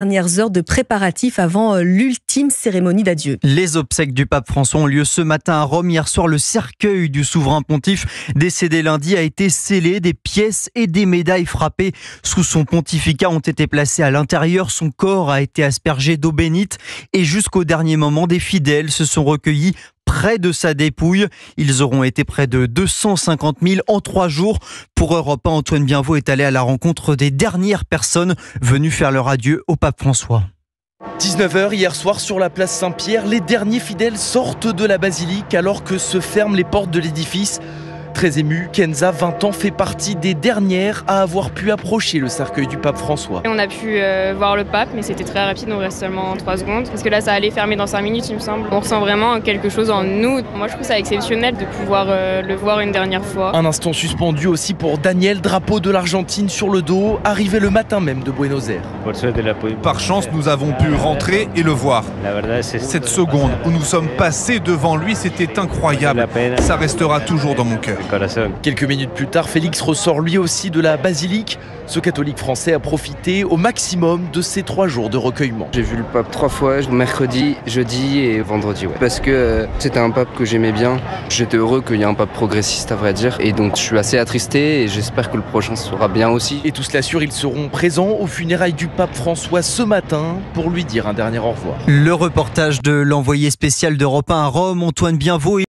Dernières heures de préparatifs avant l'ultime cérémonie d'adieu. Les obsèques du pape François ont lieu ce matin à Rome. Hier soir, le cercueil du souverain pontife décédé lundi a été scellé. Des pièces et des médailles frappées sous son pontificat ont été placées à l'intérieur. Son corps a été aspergé d'eau bénite et jusqu'au dernier moment, des fidèles se sont recueillis près de sa dépouille. Ils auront été près de 250 000 en 3 jours. Pour Europe 1, Antoine Bienvaux est allé à la rencontre des dernières personnes venues faire leur adieu au pape François. 19h hier soir sur la place Saint-Pierre, les derniers fidèles sortent de la basilique alors que se ferment les portes de l'édifice. Très émue, Kenza, 20 ans, fait partie des dernières à avoir pu approcher le cercueil du pape François. On a pu voir le pape, mais c'était très rapide, on reste seulement 3 secondes. Parce que là, ça allait fermer dans 5 minutes, il me semble. On ressent vraiment quelque chose en nous. Moi, je trouve ça exceptionnel de pouvoir le voir une dernière fois. Un instant suspendu aussi pour Daniel, drapeau de l'Argentine sur le dos, arrivé le matin même de Buenos Aires. Par chance, nous avons pu rentrer et le voir. Cette seconde où nous sommes passés devant lui, c'était incroyable. Ça restera toujours dans mon cœur. Quelques minutes plus tard, Félix ressort lui aussi de la basilique. Ce catholique français a profité au maximum de ces 3 jours de recueillement. J'ai vu le pape 3 fois, mercredi, jeudi et vendredi. Parce que c'était un pape que j'aimais bien. J'étais heureux qu'il y ait un pape progressiste, à vrai dire. Et donc je suis assez attristé et j'espère que le prochain sera bien aussi. Et tout cela sûr, ils seront présents aux funérailles du pape François ce matin pour lui dire un dernier au revoir. Le reportage de l'envoyé spécial d'Europe 1 à Rome, Antoine Bienvaux.